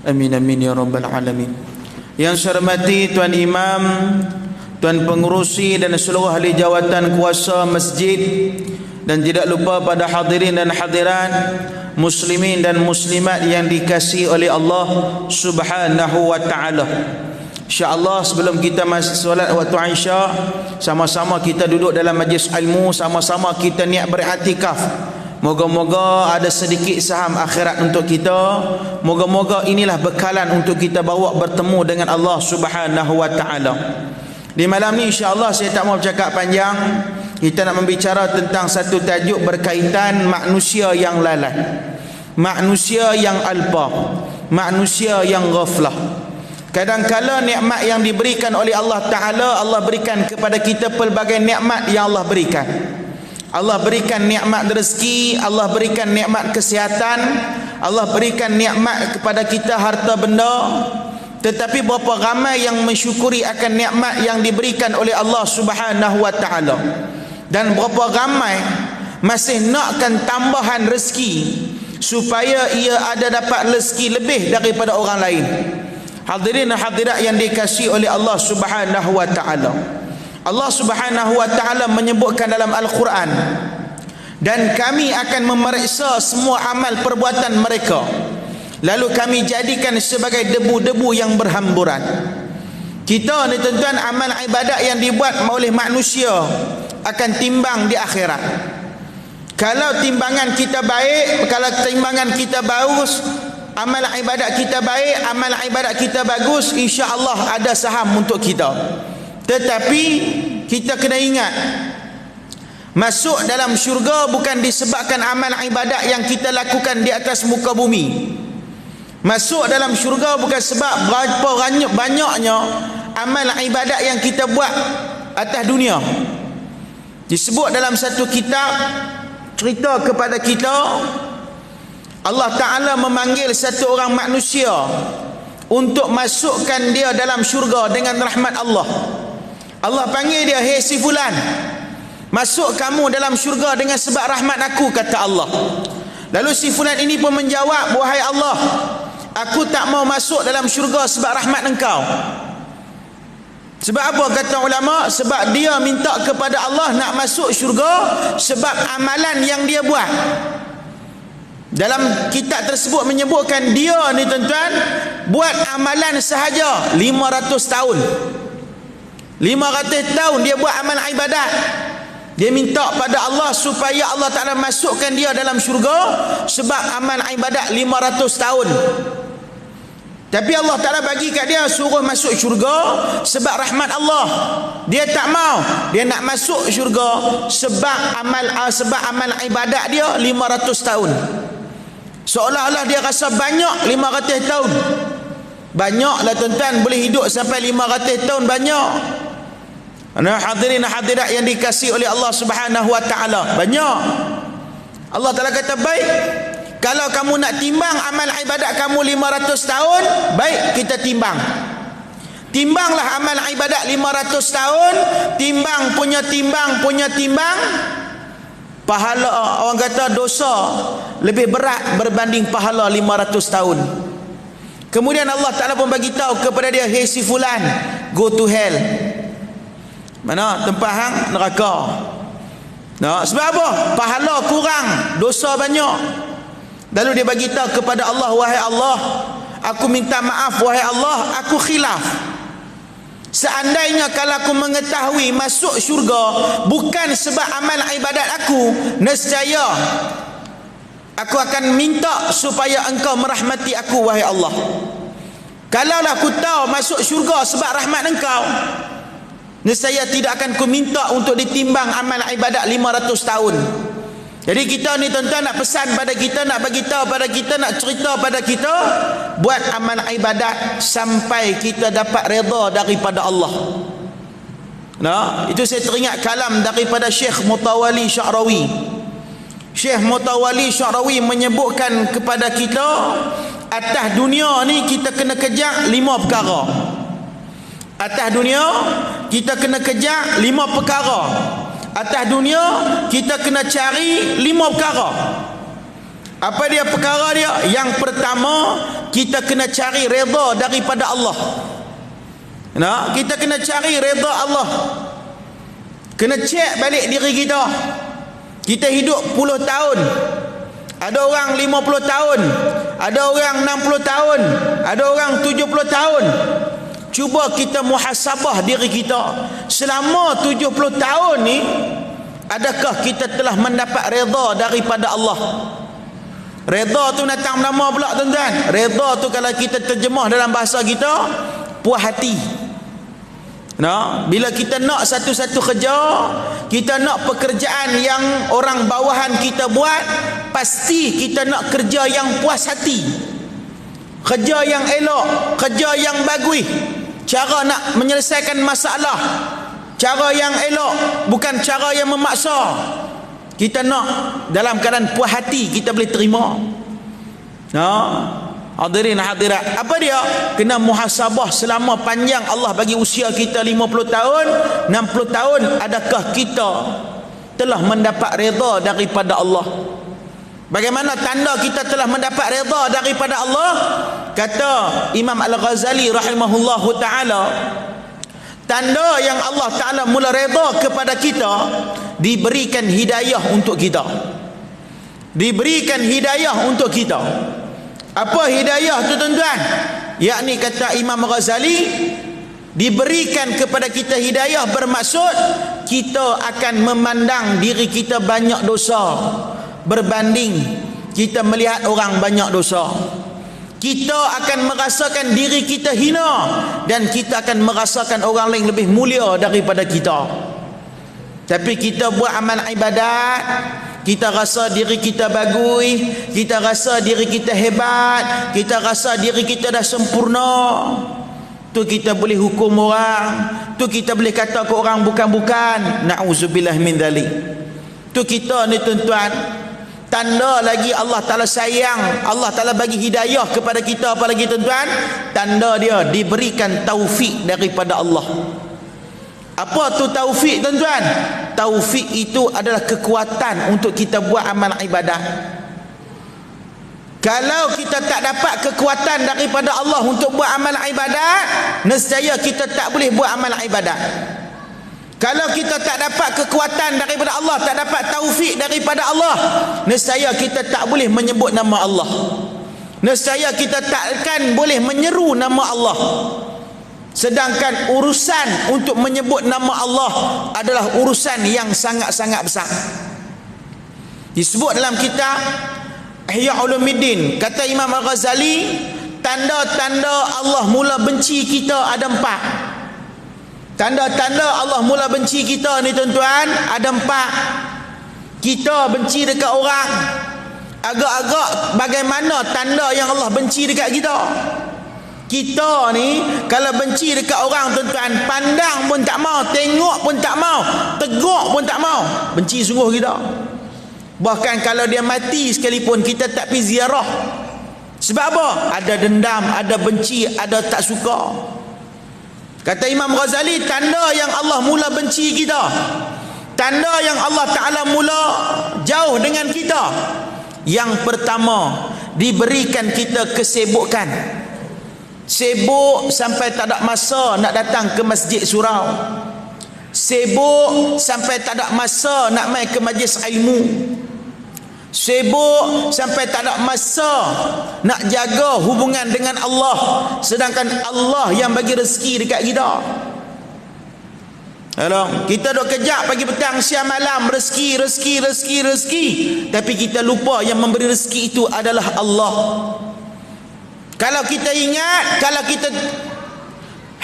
Amin amin ya rabbal alamin. Yang saya hormati Tuan Imam, Tuan Pengurusi dan seluruh ahli jawatan kuasa masjid, dan tidak lupa pada hadirin dan hadirat, muslimin dan muslimat yang dikasihi oleh Allah Subhanahu wa taala. InsyaAllah sebelum kita masuk solat waktu Isya, sama-sama kita duduk dalam majlis ilmu, sama-sama kita niat beriktikaf. Moga-moga ada sedikit saham akhirat untuk kita. Moga-moga inilah bekalan untuk kita bawa bertemu dengan Allah Subhanahu wa taala. Di malam ni insya-Allah saya tak mau bercakap panjang. Kita nak membicara tentang satu tajuk berkaitan manusia yang lalai, manusia yang alpa, manusia yang ghaflah. Kadang-kala nikmat yang diberikan oleh Allah Ta'ala, Allah berikan kepada kita pelbagai nikmat yang Allah berikan. Allah berikan nikmat rezeki, Allah berikan nikmat kesihatan, Allah berikan nikmat kepada kita harta benda. Tetapi berapa ramai yang mensyukuri akan nikmat yang diberikan oleh Allah Subhanahu wa taala, dan berapa ramai masih nakkan tambahan rezeki supaya ia ada dapat rezeki lebih daripada orang lain. Hadirin dan hadirat yang dikasihi oleh Allah Subhanahu wa taala, Allah Subhanahu wa taala menyebutkan dalam Al-Quran, dan kami akan memeriksa semua amal perbuatan mereka, lalu kami jadikan sebagai debu-debu yang berhamburan. Kita ni tuan-tuan, amal ibadat yang dibuat oleh manusia akan timbang di akhirat. Kalau timbangan kita baik, kalau timbangan kita bagus, amal ibadat kita baik, amal ibadat kita bagus, insya-Allah ada saham untuk kita. Tetapi kita kena ingat, masuk dalam syurga bukan disebabkan amal ibadat yang kita lakukan di atas muka bumi. Masuk dalam syurga bukan sebab berapa banyaknya amal ibadat yang kita buat atas dunia. Disebut dalam satu kitab, cerita kepada kita, Allah Ta'ala memanggil satu orang manusia untuk masukkan dia dalam syurga dengan rahmat Allah. Allah panggil dia, "Hei si fulan, masuk kamu dalam syurga dengan sebab rahmat aku," kata Allah. Lalu si fulan ini pun menjawab, "Wahai Allah, aku tak mau masuk dalam syurga sebab rahmat engkau." Sebab apa kata ulama? Sebab dia minta kepada Allah nak masuk syurga sebab amalan yang dia buat. Dalam kitab tersebut menyebutkan dia ni tuan-tuan buat amalan sahaja 500 tahun. 500 tahun dia buat amal ibadat. Dia minta pada Allah supaya Allah Ta'ala masukkan dia dalam syurga sebab amal ibadat 500 tahun. Tapi Allah Ta'ala bagi kat dia suruh masuk syurga sebab rahmat Allah. Dia tak mau, dia nak masuk syurga sebab amal ibadat dia 500 tahun. Seolah-olah dia rasa banyak 500 tahun. Banyaklah tuan-tuan, boleh hidup sampai 500 tahun banyak. Hadirin hadirat yang dikasihi oleh Allah Subhanahu wa taala, banyak. Allah Ta'ala kata, baik, kalau kamu nak timbang amal ibadat kamu 500 tahun, baik kita timbang. Timbanglah amal ibadat 500 tahun, timbang punya timbang. Pahala, orang kata dosa lebih berat berbanding pahala 500 tahun. Kemudian Allah Ta'ala pun bagi tahu kepada dia, "Hey si fulan, go to hell." Mana tempat hang? Neraka. Nah, sebab apa? Pahala kurang, dosa banyak. Lalu dia bagi tahu kepada Allah, "Wahai Allah, aku minta maaf wahai Allah, aku khilaf. Seandainya kalau aku mengetahui masuk syurga bukan sebab amal ibadat aku, nescaya aku akan minta supaya engkau merahmati aku wahai Allah. Kalaulah aku tahu masuk syurga sebab rahmat engkau, nescaya tidak akan ku minta untuk ditimbang amal ibadat 500 tahun." Jadi kita ni tuan-tuan nak pesan pada kita, nak bagi tahu pada kita, nak cerita pada kita, buat amal ibadat sampai kita dapat redha daripada Allah. Nah, itu saya teringat kalam daripada Syekh Mutawali Sya'rawi. Syekh Mutawali Sya'rawi menyebutkan kepada kita, atas dunia ni kita kena kejar 5 perkara. Atas dunia kita kena kejar 5 perkara. Atas dunia kita kena cari 5 perkara. Apa dia perkara dia? Yang pertama, kita kena cari redha daripada Allah. Kita kena cari redha Allah. Kena cek balik diri kita. Kita hidup puluh tahun, ada orang 50 tahun, ada orang 60 tahun, ada orang 70 tahun. Cuba kita muhasabah diri kita. Selama 70 tahun ni, adakah kita telah mendapat redha daripada Allah? Redha tu datang nama pula tuan-tuan. Redha tu kalau kita terjemah dalam bahasa kita, puas hati. Bila kita nak satu-satu kerja, kita nak pekerjaan yang orang bawahan kita buat, pasti kita nak kerja yang puas hati, kerja yang elok, kerja yang bagus, cara nak menyelesaikan masalah, cara yang elok, bukan cara yang memaksa. Kita nak dalam keadaan puas hati, kita boleh terima. Hadirin hadirat, apa dia? Kena muhasabah selama panjang Allah bagi usia kita 50 tahun, 60 tahun, adakah kita telah mendapat redha daripada Allah? Bagaimana tanda kita telah mendapat redha daripada Allah? Kata Imam Al-Ghazali rahimahullahu ta'ala, tanda yang Allah Ta'ala mula redha kepada kita, diberikan hidayah untuk kita. Diberikan hidayah untuk kita. Apa hidayah tu tuan-tuan? Yakni kata Imam Ghazali, diberikan kepada kita hidayah bermaksud kita akan memandang diri kita banyak dosa berbanding kita melihat orang banyak dosa. Kita akan merasakan diri kita hina dan kita akan merasakan orang lain lebih mulia daripada kita. Tapi kita buat amal ibadat, kita rasa diri kita bagus, kita rasa diri kita hebat, kita rasa diri kita dah sempurna. Tu kita boleh hukum orang, tu kita boleh kata ke orang bukan-bukan. Na'udzubillah min dzalik. Tu kita ni tuan-tuan, tanda lagi Allah Ta'ala sayang, Allah Ta'ala bagi hidayah kepada kita. Apa lagi tuan-tuan? Tanda dia diberikan taufik daripada Allah. Apa tu taufik tuan-tuan? Taufik itu adalah kekuatan untuk kita buat amal ibadat. Kalau kita tak dapat kekuatan daripada Allah untuk buat amal ibadat, nescaya kita tak boleh buat amal ibadat. Kalau kita tak dapat kekuatan daripada Allah, tak dapat taufik daripada Allah, nescaya kita tak boleh menyebut nama Allah. Nescaya kita takkan boleh menyeru nama Allah. Sedangkan urusan untuk menyebut nama Allah adalah urusan yang sangat-sangat besar. Disebut dalam kitab Ihya Ulumuddin, kata Imam Al-Ghazali, tanda-tanda Allah mula benci kita ada 4. Tanda-tanda Allah mula benci kita ni tuan-tuan ada 4. Kita benci dekat orang, agak-agak bagaimana tanda yang Allah benci dekat kita? Kita ni kalau benci dekat orang tuan-tuan, pandang pun tak mau, tengok pun tak mau, teguk pun tak mau. Benci sungguh kita. Bahkan kalau dia mati sekalipun, kita tak pergi ziarah. Sebab apa? Ada dendam, ada benci, ada tak suka. Kata Imam Ghazali, tanda yang Allah mula benci kita, tanda yang Allah Ta'ala mula jauh dengan kita, yang pertama, diberikan kita kesibukan. Sibuk sampai tak ada masa nak datang ke masjid surau. Sibuk sampai tak ada masa nak main ke majlis ilmu. Sibuk sampai tak ada masa nak jaga hubungan dengan Allah, sedangkan Allah yang bagi rezeki dekat kita. Hello, kita duk kejap pagi petang siang malam, rezeki, tapi kita lupa yang memberi rezeki itu adalah Allah. Kalau kita ingat, kalau kita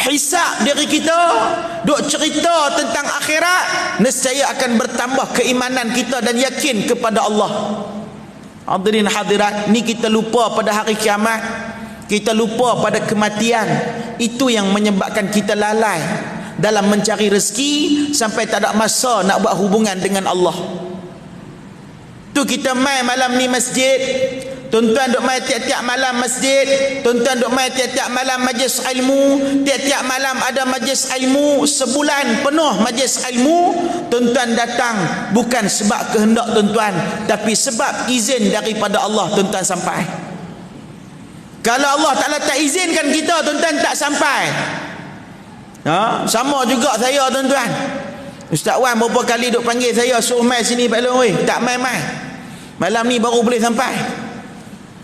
hisab diri kita, duk cerita tentang akhirat, nescaya akan bertambah keimanan kita dan yakin kepada Allah. Hadirin hadirat, ni kita lupa pada hari kiamat, kita lupa pada kematian. Itu yang menyebabkan kita lalai dalam mencari rezeki sampai tak ada masa nak buat hubungan dengan Allah. Tu kita main malam ni masjid, tuan-tuan duk main tiap-tiap malam masjid, tuan-tuan duk main tiap-tiap malam majlis ilmu, tiap-tiap malam ada majlis ilmu, sebulan penuh majlis ilmu. Tuan-tuan datang bukan sebab kehendak tuan-tuan, tapi sebab izin daripada Allah tuan-tuan sampai. Kalau Allah Ta'ala tak izinkan kita, tuan-tuan, tak sampai. Sama juga saya, tuan-tuan. Ustaz Wan berapa kali duk panggil saya, suruh mai sini Pak Long, tak mai-mai. Malam ni baru boleh sampai.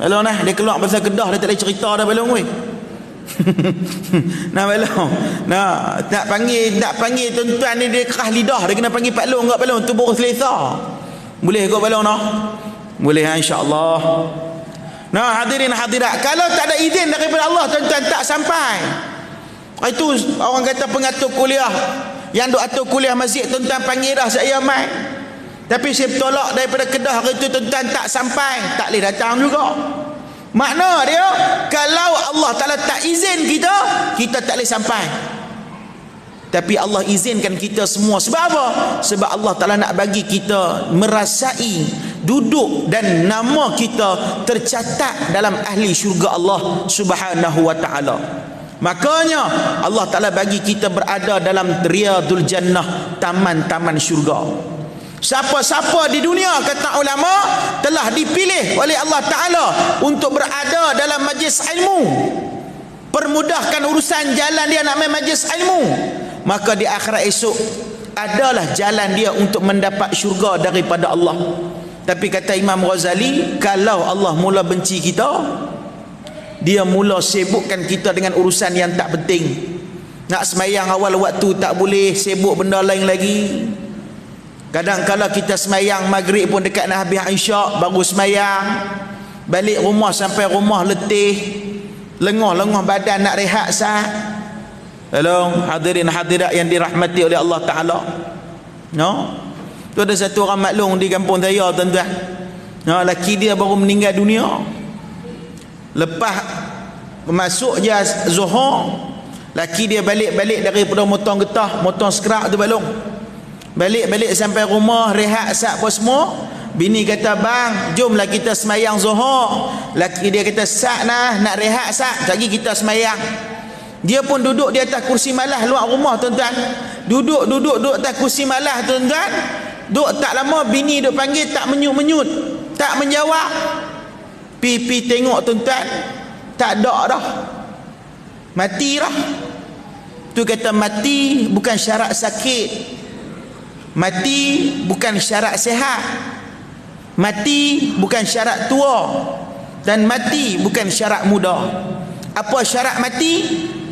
Pak Long nah, dia keluar pasal Kedah, dia tak boleh cerita dah Pak Long. Nah Pak Long, nah nak panggil tuan-tuan ni, dia kerah lidah, dia kena panggil Pak Long, Pak Long tu baru selesa. Boleh ke Pak Long noh? Boleh, insya-Allah. Nah hadirin hadirat, kalau tak ada izin daripada Allah, tuan-tuan, tak sampai. Itu orang kata pengatur kuliah, yang duk atur kuliah masjid, tuan-tuan panggil dah saya mai. Tapi saya tolak daripada Kedah hari tu, tuan-tuan, tak sampai, tak boleh datang juga. Makna dia, kalau Allah Ta'ala tak izin kita, kita tak boleh sampai. Tapi Allah izinkan kita semua. Sebab apa? Sebab Allah Ta'ala nak bagi kita merasai duduk dan nama kita tercatat dalam ahli syurga Allah Subhanahu wa Ta'ala. Makanya Allah Ta'ala bagi kita berada dalam Riyadul Jannah, taman-taman syurga. Siapa-siapa di dunia, kata ulama, telah dipilih oleh Allah Ta'ala untuk berada dalam majlis ilmu, permudahkan urusan jalan dia nak main majlis ilmu, maka di akhirat esok adalah jalan dia untuk mendapat syurga daripada Allah. Tapi kata Imam Ghazali, kalau Allah mula benci kita, dia mula sibukkan kita dengan urusan yang tak penting. Nak semayang awal waktu tak boleh, sibuk benda lain lagi. Kadang-kadang kita semayang maghrib pun dekat nak habis isyak baru semayang. Balik rumah, sampai rumah letih, lengah-lengah badan, nak rehat sah. Tolong hadirin hadirat yang dirahmati oleh Allah Ta'ala. Tu ada satu orang maklum di kampung saya, tuan-tuan. Laki dia baru meninggal dunia. Lepas masuk je Zuhur, laki dia balik-balik daripada motong getah, motong skrak tu balong. Balik-balik sampai rumah, rehat sat apa semua. Bini kata, bang, jomlah kita semayang Zuhur. Laki dia kata, sat nah, nak rehat sat, lagi kita semayang. Dia pun duduk di atas kursi malah luar rumah, tuan-tuan. Duduk atas kursi malah, tuan-tuan. Duduk tak lama, bini duk panggil, tak menyut-menyut, tak menjawab. Pi tengok, tuan-tuan, tak ada dah, mati dah. Tu kata mati bukan syarat sakit, mati bukan syarat sehat, mati bukan syarat tua, dan mati bukan syarat muda. Apa syarat mati?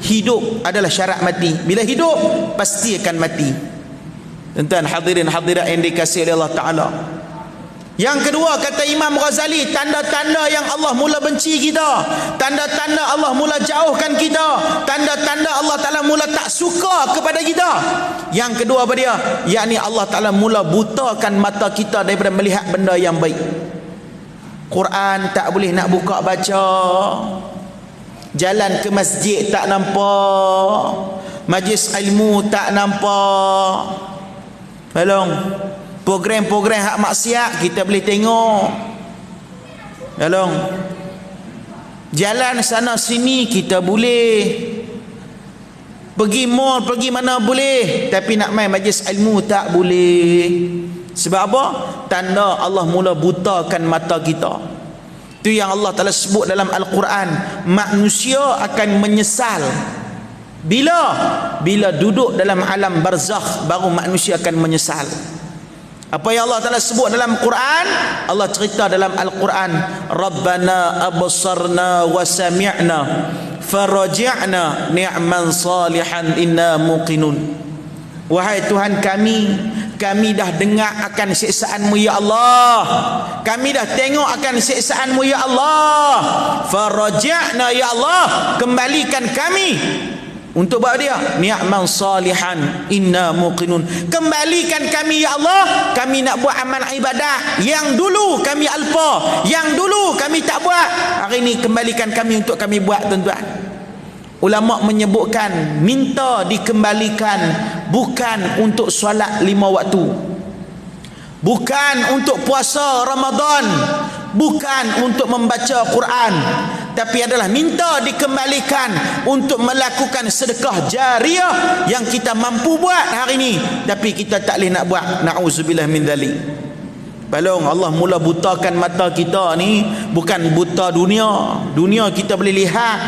Hidup adalah syarat mati. Bila hidup pasti akan mati. Tuan-tuan hadirin hadirat yang dikasihi oleh Allah Ta'ala. Yang kedua, kata Imam Ghazali, tanda-tanda yang Allah mula benci kita, tanda-tanda Allah mula jauhkan kita, tanda-tanda Allah Ta'ala mula tak suka kepada kita. Yang kedua apa dia? Yakni Allah Ta'ala mula butakan mata kita daripada melihat benda yang baik. Quran tak boleh nak buka baca, jalan ke masjid tak nampak, majlis ilmu tak nampak. Tolong, program-program hak maksiat kita boleh tengok. Tolong, jalan sana sini kita boleh, pergi mall, pergi mana boleh, tapi nak main majlis ilmu tak boleh. Sebab apa? Tanda Allah mula butakan mata kita. Itu yang Allah Ta'ala sebut dalam Al-Quran, manusia akan menyesal bila duduk dalam alam barzakh, baru manusia akan menyesal. Apa yang Allah Ta'ala sebut dalam Quran, Allah cerita dalam Al-Quran, Rabbana absarna wa sami'na faraji'na ni'man salihan inna muqinun. Wahai Tuhan kami dah dengar akan siksaan-Mu ya Allah, kami dah tengok akan siksaan-Mu ya Allah, faraji'na ya Allah, kembalikan kami. Untuk buat dia ni'man salihan inna muqinun, kembalikan kami ya Allah, kami nak buat amal ibadah yang dulu kami alpa, yang dulu kami tak buat, hari ini kembalikan kami untuk kami buat. Tuan-tuan, ulama menyebutkan minta dikembalikan bukan untuk solat 5 waktu, bukan untuk puasa Ramadan, bukan untuk membaca Quran, tapi adalah minta dikembalikan untuk melakukan sedekah jariah yang kita mampu buat hari ini tapi kita tak boleh nak buat. Na'udzubillah min dzalik. Balong, Allah mula butakan mata kita ni bukan buta dunia. Dunia kita boleh lihat,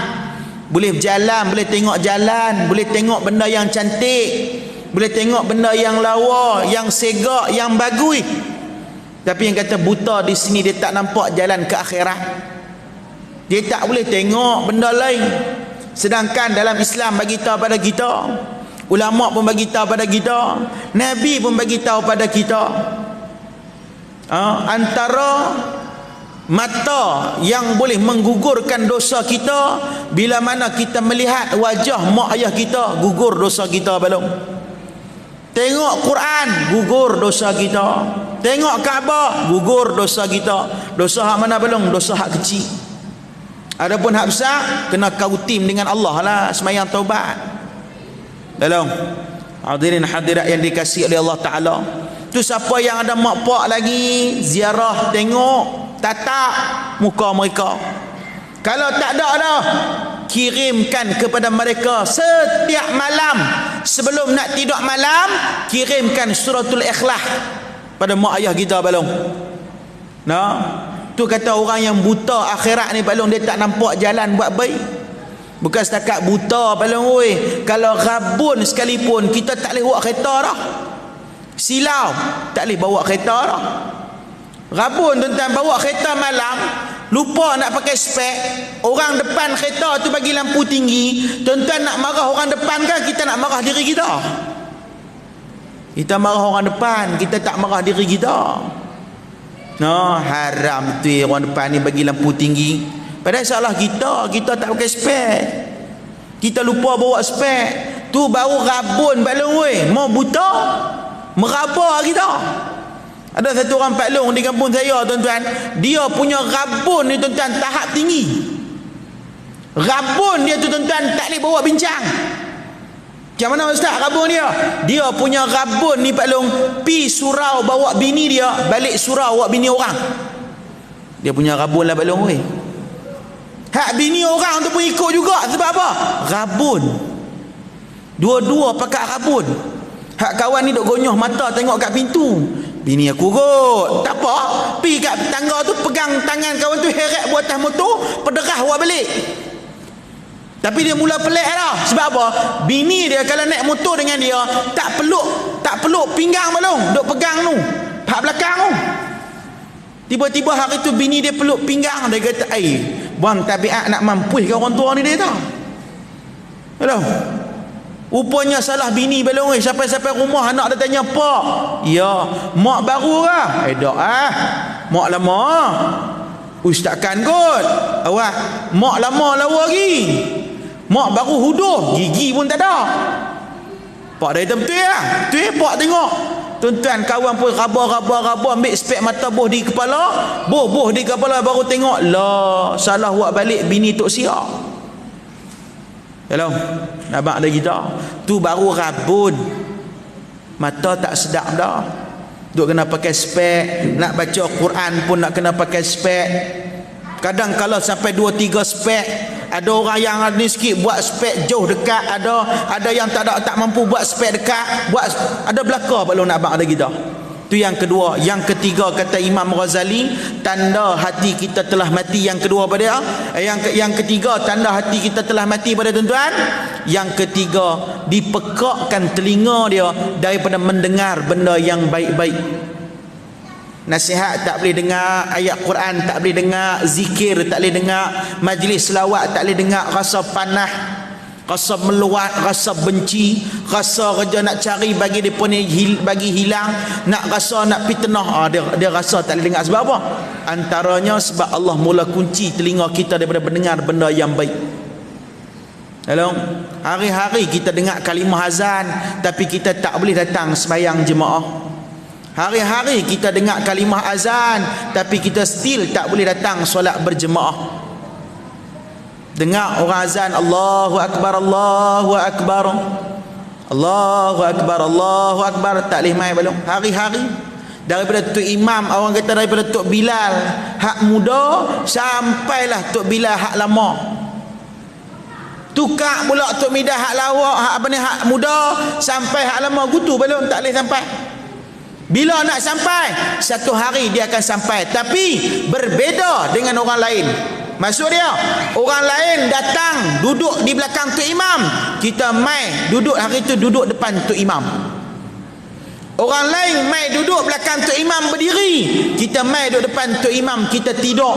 boleh berjalan, boleh tengok jalan, boleh tengok benda yang cantik, boleh tengok benda yang lawa, yang segak, yang bagus. Tapi yang kata buta di sini, dia tak nampak jalan ke akhirat. Dia tak boleh tengok benda lain. Sedangkan dalam Islam bagi tahu pada kita, ulama pun bagi tahu pada kita, Nabi pun bagi tahu pada kita, antara mata yang boleh menggugurkan dosa kita bila mana kita melihat wajah mak ayah kita, gugur dosa kita balong. Tengok Quran, gugur dosa kita. Tengok Kaabah, gugur dosa kita. Dosa hak mana balong? Dosa hak kecil. Adapun hak besar, kena kautim dengan Allah lah, semayang taubat. Balong, hadirin hadirat yang dikasihi oleh Allah Ta'ala, tu siapa yang ada mak pak lagi, ziarah, tengok, tatap muka mereka. Kalau tak ada dah, kirimkan kepada mereka setiap malam sebelum nak tidur malam, kirimkan suratul Ikhlas pada mak ayah kita balong. Nah, tu kata orang yang buta akhirat ni balong, dia tak nampak jalan buat baik. Bukan setakat buta balong oi, kalau rabun sekalipun kita tak boleh bawa kereta dah. Silau tak boleh bawa kereta dah. Rabun tuan-tuan bawa kereta malam, lupa nak pakai spek, orang depan kereta tu bagi lampu tinggi, tuan-tuan nak marah orang depan kan? Kita nak marah diri kita. Kita marah orang depan, kita tak marah diri kita. No, haram tu orang depan ni bagi lampu tinggi. Padahal salah kita tak pakai spek. Kita lupa bawa spek. Tu baru rabun balong weh, mau buta, meraba kita. Ada satu orang Pak Long di kampung saya tuan-tuan, dia punya rabun ni tuan-tuan tahap tinggi. Rabun dia tu tuan-tuan tak boleh bawa bincang. Macam mana ustaz rabun dia? Dia punya rabun ni Pak Long, pi surau bawa bini dia, balik surau bawa bini orang. Dia punya rabun lah Pak Long weh. Hak bini orang tu pun ikut juga. Sebab apa? Rabun. Dua-dua pakai rabun. Hak kawan ni duk gonyoh mata tengok kat pintu. Bini aku kot. Tak apa. Pi kat tangga tu pegang tangan kawan tu, heret buat atas motor, pederah buat balik. Tapi dia mula pelik dah. Sebab apa? Bini dia kalau naik motor dengan dia, tak peluk pinggang balong, duk pegang tu, hak belakang tu. Tiba-tiba hari tu bini dia peluk pinggang, dia kata, buang tabiat nak mampuih ke orang tua ni dia tahu. Hello. Rupanya salah bini balong. Sampai-sampai rumah anak dia tanya, "Pak, ya, mak baru ke?" Tak mak lama. Takkan kot. Awak, mak lama lawa lagi. Mak baru huduh, gigi pun tak ada. Pak dah hitam betul lah. Betul pak tengok. Tuan-tuan kawan pun raba ambil spek mata boh di kepala, boh di kepala, baru tengok, lah, salah buat balik bini tok siap. Hello, nampak ada kita. Tu baru rabun. Mata tak sedap dah. Duk kena pakai spek, nak baca Quran pun nak kena pakai spek. Kadang kalau sampai 2-3 spek. Ada orang yang ni sikit buat spek jauh dekat, ada yang tak mampu buat spek dekat, ada belaka belum nak abang ada kita. Tu yang kedua. Yang ketiga kata Imam Ghazali, tanda hati kita telah mati. Yang kedua pada yang ketiga tanda hati kita telah mati pada tuan-tuan. Yang ketiga, dipekakkan telinga dia daripada mendengar benda yang baik-baik. Nasihat tak boleh dengar, ayat Quran tak boleh dengar, zikir tak boleh dengar, majlis selawat tak boleh dengar, rasa panah, rasa meluat, rasa benci, rasa kerja nak cari bagi depa ni bagi hilang, nak rasa nak fitnah, dia rasa tak boleh dengar. Sebab apa? Antaranya sebab Allah mula kunci telinga kita daripada mendengar benda yang baik. Hello? Hari-hari kita dengar kalimah azan, tapi kita tak boleh datang sembahyang jemaah. Hari-hari kita dengar kalimah azan, tapi kita still tak boleh datang solat berjemaah. Dengar orang azan, Allahu Akbar, Allahu Akbar, Allahu Akbar, Allahu Akbar, tak boleh mai belum. Hari-hari daripada Tok Imam, orang kata daripada Tok Bilal hak muda sampailah Tok Bilal hak lama. Tukar pula Tok Midah hak lawak, hak apa ni hak muda sampai hak lama, gutu belum tak boleh sampai. Bila nak sampai, satu hari dia akan sampai, tapi berbeza dengan orang lain. Maksud dia, orang lain datang duduk di belakang tok imam, kita mai duduk hari itu duduk depan tok imam. Orang lain mai duduk belakang tok imam berdiri, kita mai duduk depan tok imam, kita tidur.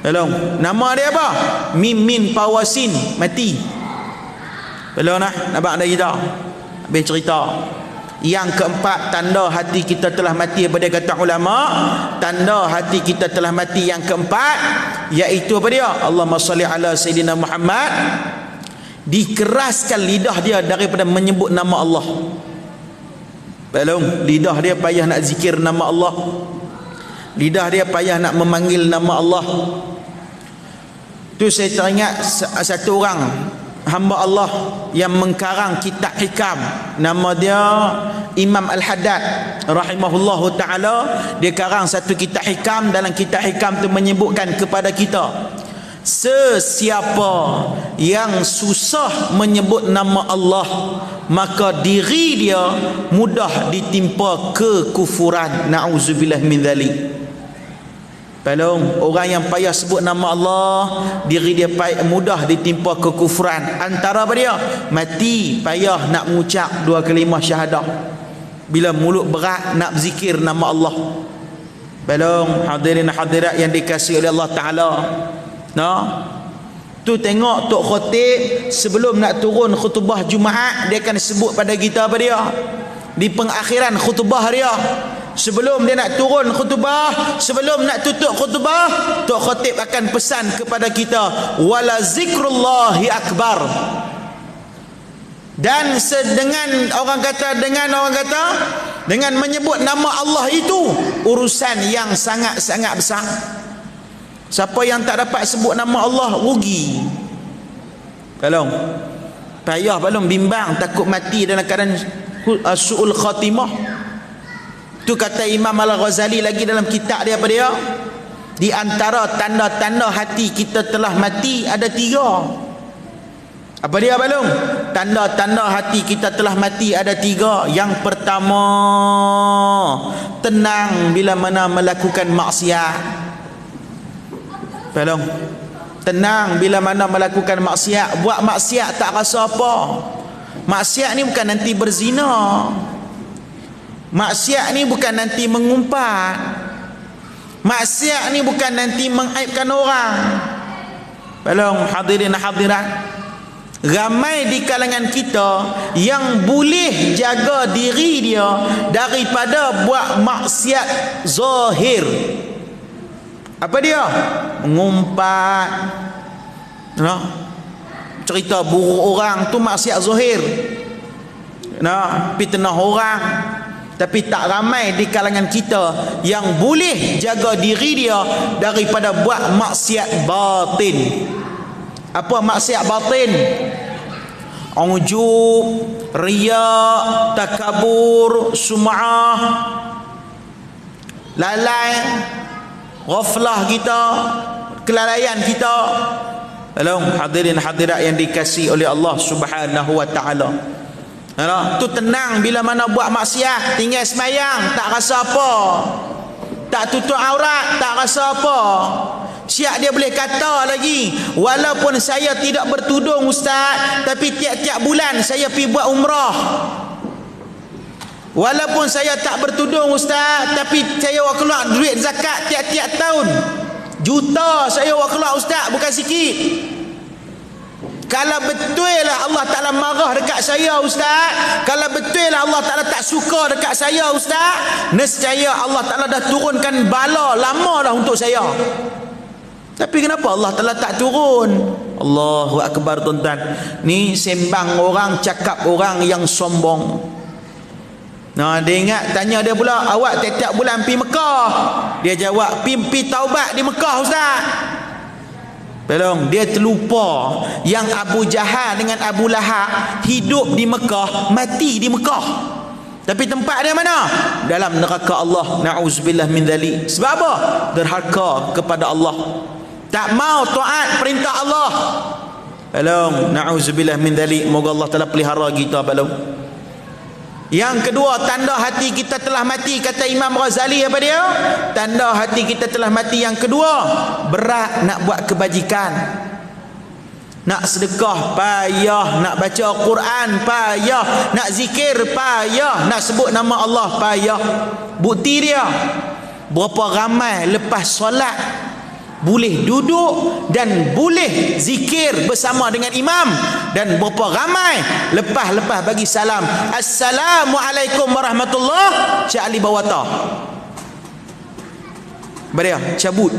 Tolong, nama dia apa? Mimin Pawasin, mati. Tolong nampak ada kita habis cerita. Yang keempat, tanda hati kita telah mati. Apa dia kata ulama? Tanda hati kita telah mati yang keempat, iaitu apa dia? Allahumma salli ala Sayyidina Muhammad. Dikeraskan lidah dia daripada menyebut nama Allah. Belum, lidah dia payah nak zikir nama Allah. Lidah dia payah nak memanggil nama Allah. Tu saya teringat satu orang hamba Allah yang mengkarang kitab hikam, nama dia Imam Al-Haddad rahimahullahu ta'ala. Dia karang satu kitab hikam. Dalam kitab hikam tu menyebutkan kepada kita, sesiapa yang susah menyebut nama Allah, maka diri dia mudah ditimpa kekufuran. Na'udzubillah min dzalik. Tolong, orang yang payah sebut nama Allah, diri dia mudah ditimpa kekufuran. Antara apa dia? Mati payah nak mengucap dua kalimah syahadah. Bila mulut berat nak berzikir nama Allah. Tolong hadirin hadirat yang dikasihi oleh Allah Ta'ala. Nah, tu tengok Tok Khotib sebelum nak turun khutbah Jumaat, dia akan sebut pada kita apa dia? Di pengakhiran khutbah dia, sebelum dia nak turun khutbah, sebelum nak tutup khutbah, Tok Khotib akan pesan kepada kita, wala zikrullahi akbar. Dan dengan menyebut nama Allah itu urusan yang sangat-sangat besar. Siapa yang tak dapat sebut nama Allah rugi. Tolong, payah belum bimbang takut mati dalam keadaan su'ul khatimah. Tu kata Imam Al-Ghazali lagi dalam kitab dia apa dia? Di antara tanda-tanda hati kita telah mati ada 3. Apa dia belum? Tanda-tanda hati kita telah mati ada 3. Yang pertama, tenang bila mana melakukan maksiat. Belum? Tenang bila mana melakukan maksiat. Buat maksiat tak rasa apa. Maksiat ni bukan nanti berzina. Maksiat ni bukan nanti mengumpat. Maksiat ni bukan nanti mengaibkan orang. Belum hadirin hadirat, ramai di kalangan kita yang boleh jaga diri dia daripada buat maksiat zahir. Apa dia? Mengumpat, nah, cerita buruk orang tu maksiat zahir. Nah, fitnah orang. Tapi tak ramai di kalangan kita yang boleh jaga diri dia daripada buat maksiat batin. Apa maksiat batin? Ujub, riya, takabur, sum'ah, lalai, ghaflah kita, kelalaian kita. Tolong hadirin hadirat yang dikasihi oleh Allah Subhanahu wa taala. Tu tenang bila mana buat maksiat, tinggal semayang tak rasa apa, tak tutup aurat tak rasa apa. Siap dia boleh kata lagi, walaupun saya tidak bertudung ustaz, tapi tiap-tiap bulan saya pergi buat umrah. Walaupun saya tak bertudung ustaz, tapi saya keluar duit zakat tiap-tiap tahun. Juta saya keluar ustaz, bukan sikit. Kalau betul lah Allah Ta'ala marah dekat saya ustaz, kalau betul lah Allah Ta'ala tak suka dekat saya ustaz, nescaya Allah Ta'ala dah turunkan bala lama dah untuk saya. Tapi kenapa Allah Ta'ala tak turun? Allahu Akbar tuan-tuan. Ni sembang orang, cakap orang yang sombong. Nah, dia ingat, tanya dia pula, awak tiap-tiap bulan pergi Mekah? Dia jawab, pergi taubat di Mekah ustaz. Belum, dia terlupa yang Abu Jahal dengan Abu Lahab hidup di Mekah, mati di Mekah. Tapi tempat dia mana? Dalam neraka Allah. Na'udzubillah min dzalik. Sebab apa? Derhaka kepada Allah. Tak mau taat perintah Allah. Belum, na'udzubillah min dzalik. Moga Allah Taala pelihara kita belum. Yang kedua, tanda hati kita telah mati, kata Imam Ghazali. Apa dia? Tanda hati kita telah mati yang kedua, berat nak buat kebajikan, nak sedekah payah, nak baca Quran payah, nak zikir payah, nak sebut nama Allah payah. Bukti dia, berapa ramai lepas solat boleh duduk dan boleh zikir bersama dengan imam, dan berapa ramai lepas bagi salam, Assalamualaikum warahmatullahi, Cik Ali Bawata beria cabut.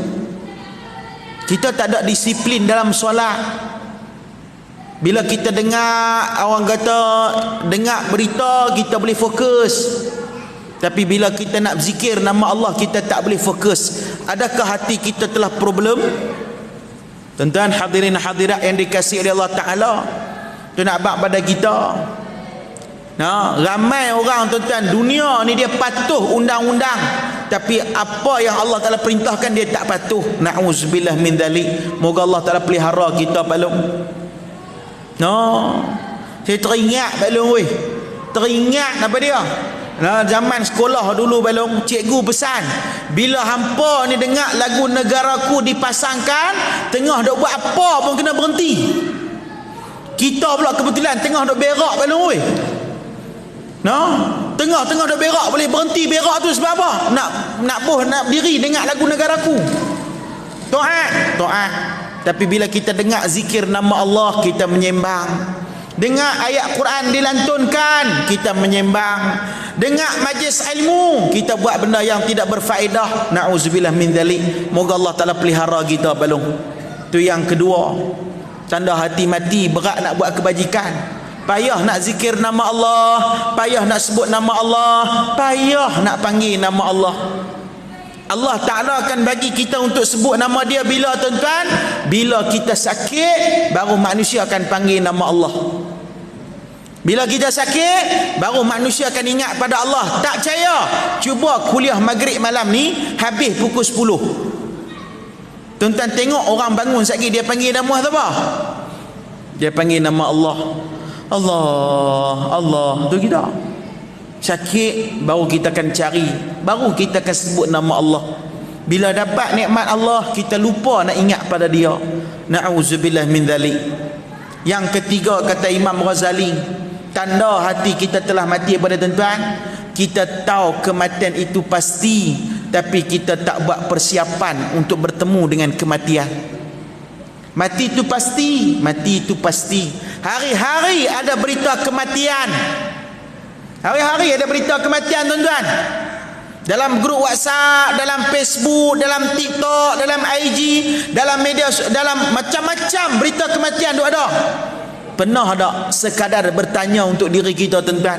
Kita tak ada disiplin dalam solat. Bila kita dengar orang kata, dengar berita, kita boleh fokus. Tapi bila kita nak zikir nama Allah, kita tak boleh fokus. Adakah hati kita telah problem? Tuan-tuan hadirin hadirat yang dikasihi oleh Allah Ta'ala, tu nak bak pada kita. Nah, ramai orang tuan-tuan, dunia ni dia patuh undang-undang, tapi apa yang Allah Ta'ala perintahkan dia tak patuh. Na'udzubillah min dzalik. Moga Allah Ta'ala pelihara kita balong. Saya teringat balong weh. Teringat apa dia? Nah, zaman sekolah dulu balong, cikgu pesan, bila hampa ni dengar lagu Negaraku dipasangkan, tengah dok buat apa pun kena berhenti. Kita pula kebetulan tengah dok berak balong weh. Tengah-tengah dok berak, boleh berhenti berak tu sebab apa? Nak diri dengar lagu Negaraku. Taat. Tapi bila kita dengar zikir nama Allah, kita menyembang. Dengar ayat Quran dilantunkan, kita menyembang. Dengar majlis ilmu, kita buat benda yang tidak berfaedah. Na'udzubillah min dzalik. Moga Allah Ta'ala pelihara kita balong. Tu yang kedua, tanda hati mati, berat nak buat kebajikan, payah nak zikir nama Allah, payah nak sebut nama Allah, payah nak panggil nama Allah. Allah Ta'ala akan bagi kita untuk sebut nama dia bila tuan-tuan? Bila kita sakit, baru manusia akan panggil nama Allah. Bila kita sakit, baru manusia akan ingat pada Allah. Tak percaya? Cuba kuliah maghrib malam ni, habis pukul 10. Tuan-tuan tengok orang bangun sekali, dia panggil nama apa? Dia panggil nama Allah. Allah. Tu kita sakit, baru kita akan cari, baru kita akan sebut nama Allah. Bila dapat nikmat Allah, kita lupa nak ingat pada dia. Na'udzubillah min dzalik. Yang ketiga, kata Imam Ghazali, tanda hati kita telah mati pada tuan-tuan, kita tahu kematian itu pasti, tapi kita tak buat persiapan untuk bertemu dengan kematian. Mati itu pasti, mati itu pasti. Hari-hari ada berita kematian. Hari-hari ada berita kematian tuan-tuan. Dalam grup WhatsApp, dalam Facebook, dalam TikTok, dalam IG, dalam media, dalam macam-macam berita kematian tu ada. Pernah tak sekadar bertanya untuk diri kita tuan-tuan,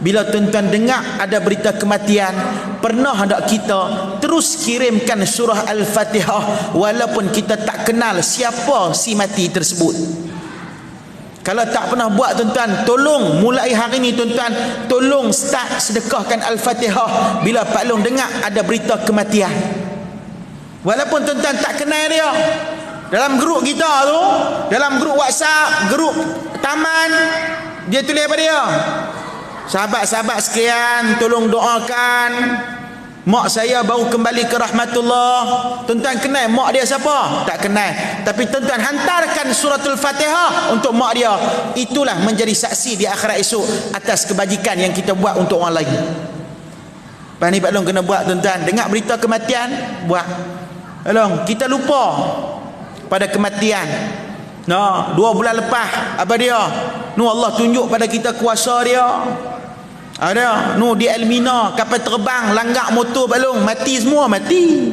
bila tuan-tuan dengar ada berita kematian, pernah tak kita terus kirimkan surah Al-Fatihah walaupun kita tak kenal siapa si mati tersebut? Kalau tak pernah buat tuan-tuan, tolong mulai hari ni tuan-tuan, tolong start sedekahkan Al-Fatihah bila Pak Long dengar ada berita kematian. Walaupun tuan-tuan tak kenal dia, dalam grup kita tu, dalam grup WhatsApp, grup taman, dia tulis apa dia? Sahabat-sahabat sekalian, tolong doakan mak saya baru kembali ke rahmatullah. Tuan-tuan kenal mak dia siapa? Tak kenal. Tapi tuan-tuan hantarkan suratul Fatihah untuk mak dia. Itulah menjadi saksi di akhirat esok atas kebajikan yang kita buat untuk orang lain. Lepas ni Pak Long kena buat tuan-tuan. Dengar berita kematian, buat. Long, kita lupa pada kematian. 2 bulan lepas, apa dia? Allah tunjuk pada kita kuasa dia. Ada di Elmina, kapal terbang, langgar motor balong, mati semua, mati.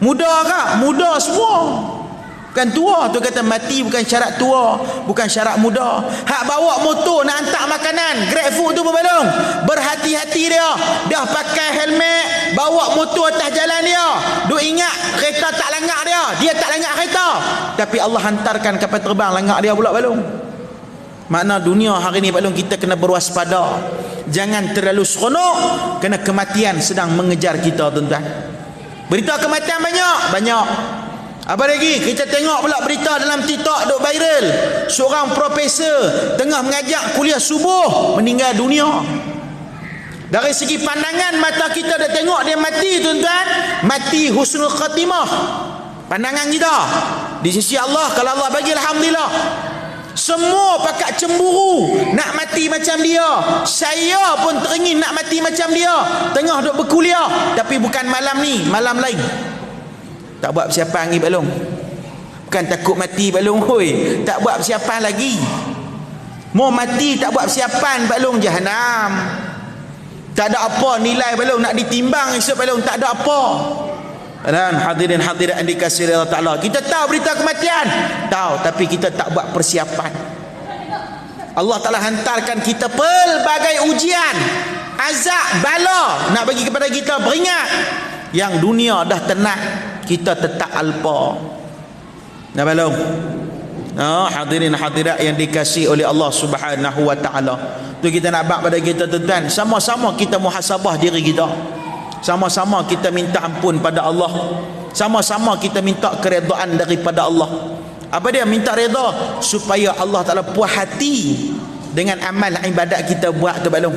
Muda ke? Muda semua. Bukan tua. Tu kata mati bukan syarat tua, bukan syarat muda. Hak bawa motor nak hantar makanan, Grab food tu balong, berhati-hati dia. Dah pakai helmet, bawa motor atas jalan dia. Duk ingat kereta tak langgar dia tak langgar kereta. Tapi Allah hantarkan kapal terbang, langgar dia pula balong. Makna dunia hari ni Pak Long, kita kena berwaspada. Jangan terlalu seronok, kerana kematian sedang mengejar kita tuan-tuan. Berita kematian banyak. Apa lagi? Kita tengok pula berita dalam TikTok duk viral. Seorang profesor tengah mengajak kuliah subuh meninggal dunia. Dari segi pandangan mata kita dah tengok dia mati, tuan-tuan. Mati husnul khatimah. Pandangan kita di sisi Allah, kalau Allah bagi, alhamdulillah. Semua pakat cemburu nak mati macam dia. Saya pun teringin nak mati macam dia. Tengah duk berkuliah, tapi bukan malam ni, malam lain. Tak buat persiapan lagi balong. Bukan takut mati balong, hoi. Tak buat persiapan lagi. Mau mati tak buat persiapan balong, jahanam. Tak ada apa nilai balong nak ditimbang esok balong, tak ada apa. Dan hadirin hadirat yang dikasihi Allah Ta'ala, kita tahu berita kematian, tahu, tapi kita tak buat persiapan. Allah Ta'ala hantarkan kita pelbagai ujian, azab, bala nak bagi kepada kita beringat. Yang dunia dah tenang, kita tetap alpa. Nah balong. Hadirin hadirat yang dikasihi oleh Allah Subhanahu wa Ta'ala. Tu kita nak bab pada kita, tuan-tuan, sama-sama kita muhasabah diri kita. Sama-sama kita minta ampun pada Allah. Sama-sama kita minta keredaan daripada Allah. Apa dia minta reda? Supaya Allah Ta'ala puas hati dengan amal ibadat kita buat tu balong.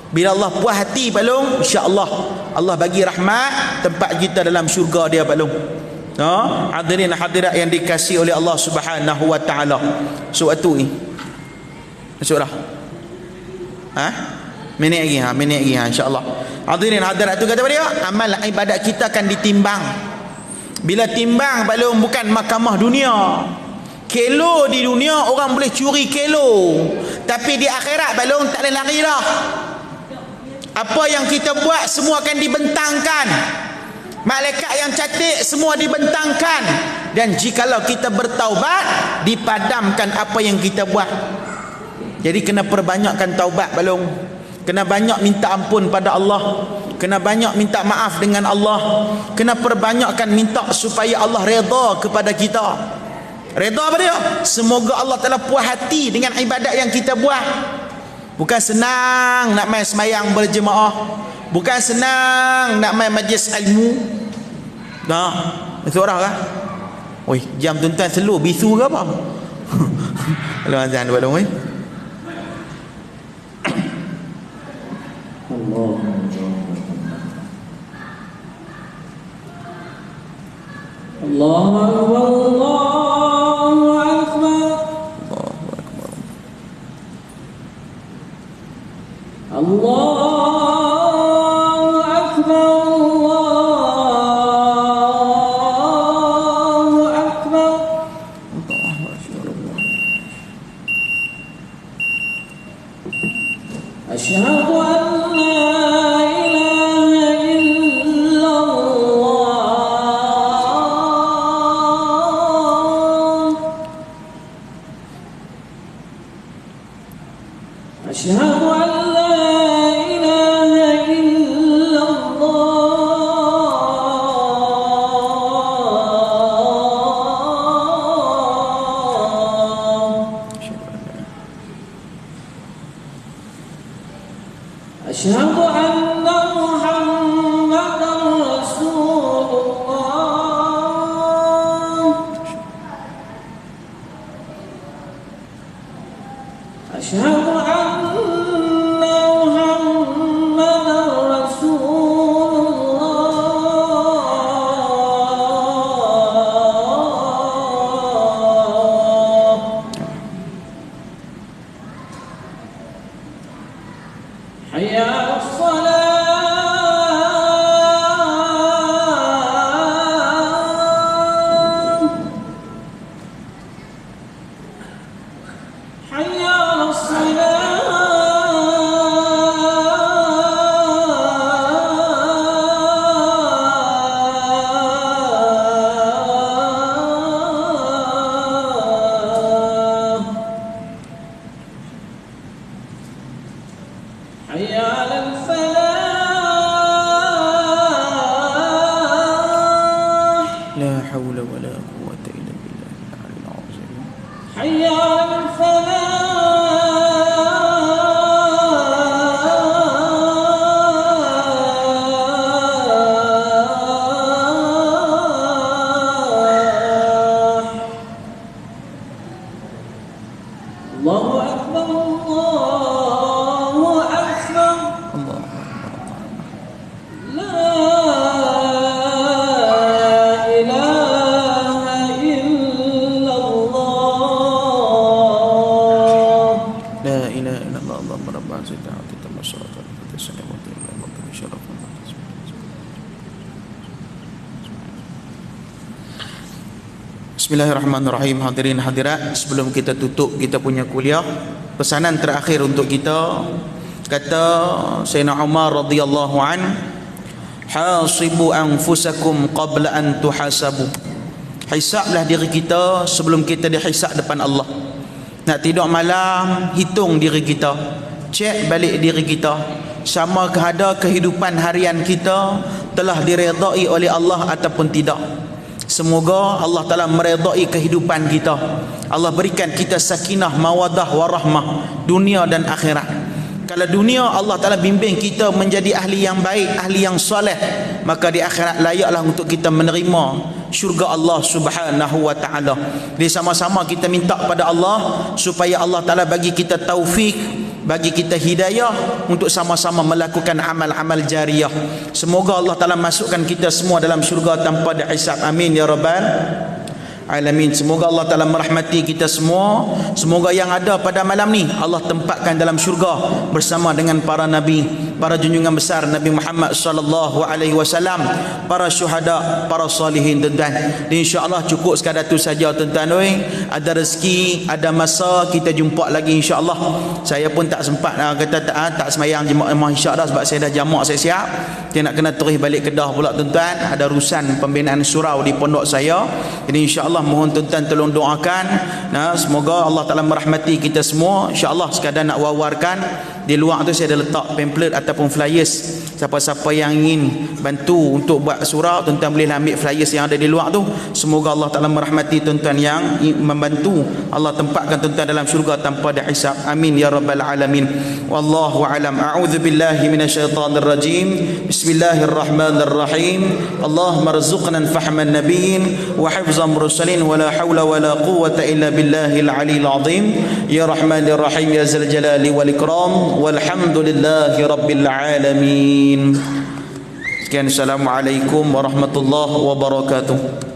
Bila Allah puas hati balong, insya-Allah Allah bagi rahmat tempat kita dalam syurga dia balong. Hadirin hadirat yang dikasihi oleh Allah Subhanahu wa Ta'ala. Suatu ni. Masuk dah. Minit lagi, minit lagi, insya-Allah. Hadirin hadirat tu kata dia, amal ibadat kita akan ditimbang. Bila timbang balong, bukan mahkamah dunia. Kilo di dunia orang boleh curi kilo, tapi di akhirat balong tak boleh lari dah. Apa yang kita buat semua akan dibentangkan. Malaikat yang catat semua dibentangkan. Dan jikalau kita bertaubat, dipadamkan apa yang kita buat. Jadi kena perbanyakkan taubat balong. Kena banyak minta ampun pada Allah. Kena banyak minta maaf dengan Allah. Kena perbanyakkan minta supaya Allah redha kepada kita. Redha apa dia? Semoga Allah Ta'ala puas hati dengan ibadat yang kita buat. Bukan senang nak main semayang berjemaah. Bukan senang nak main majlis ilmu. Itu orang kah? Oi, jam tuan-tuan slow bisu ke apa? Kalau azan buat dong, oi. Allahu Akbar. Allahu Akbar. Allahu Akbar. Asyhadu an Asyhadu anna Muhammadar Rasulullah. Asyhadu anna Muhammadar Rasulullah. Hayya 'alas salah. Hayya 'alas salah. Hayya 'alal falah. La haula wala quwwata illa billahil aliyyil azim. Hayya 'alal falah. لا إله إلا الله اللهم رب هذه الدعوة التامة والصلاة والسلام على Bismillahirrahmanirrahim. Hadirin hadirat, sebelum kita tutup kita punya kuliah, pesanan terakhir untuk kita, kata Sayyidina Umar radhiyallahu an, hasibu anfusakum qabla an tuhasabu. Hisablah diri kita sebelum kita dihisab depan Allah. Nak tidur malam, hitung diri kita, cek balik diri kita, sama ke ada kehidupan harian kita telah diredai oleh Allah ataupun tidak. Semoga Allah Ta'ala meredai kehidupan kita. Allah berikan kita sakinah, mawadah, warahmah dunia dan akhirat. Kalau dunia Allah Ta'ala bimbing kita menjadi ahli yang baik, ahli yang soleh, maka di akhirat layaklah untuk kita menerima syurga Allah Subhanahu wa Ta'ala. Jadi sama-sama kita minta pada Allah supaya Allah Ta'ala bagi kita taufik, bagi kita hidayah untuk sama-sama melakukan amal-amal jariah. Semoga Allah Ta'ala masukkan kita semua dalam syurga tanpa dihisab. Amin ya rabbal alamin. Semoga Allah Ta'ala merahmati kita semua. Semoga yang ada pada malam ni Allah tempatkan dalam syurga bersama dengan para nabi, para junjungan besar Nabi Muhammad sallallahu alaihi wasallam, para syuhada, para salihin tuan-tuan. Insya-Allah cukup sekadar tu saja tuan-tuan oi. Ada rezeki, ada masa kita jumpa lagi insya-Allah. Saya pun tak sempat kata tak semayang jemaah insya-Allah sebab saya dah jamak siap-siap. Dia nak kena terus balik Kedah pula tuan-tuan. Ada urusan pembinaan surau di pondok saya. Jadi insya-Allah mohon tuan-tuan tolong doakan. Nah, semoga Allah Ta'ala merahmati kita semua. InsyaAllah sekadar nak wawarkan, di luar tu saya ada letak pamphlet ataupun flyers. Siapa-siapa yang ingin bantu untuk buat surau, tuan-tuan boleh ambil flyers yang ada di luar tu. Semoga Allah Ta'ala merahmati tuan-tuan yang membantu. Allah tempatkan tuan-tuan dalam syurga tanpa dihisab. Amin ya rabbal alamin. Wallahu alam. A'udzu billahi minasyaitonir rajim. Bismillahirrahmanirrahim. Allahumma rzuqna fahman nabiyyin wa hifzan mursalin wa la hawla wa la quwwata illa billahil aliyil azim. Ya rahmanir rahim ya zal jalali wal ikram. Walhamdulillahi rabbil alamin. Sekian, assalamualaikum warahmatullahi wabarakatuh.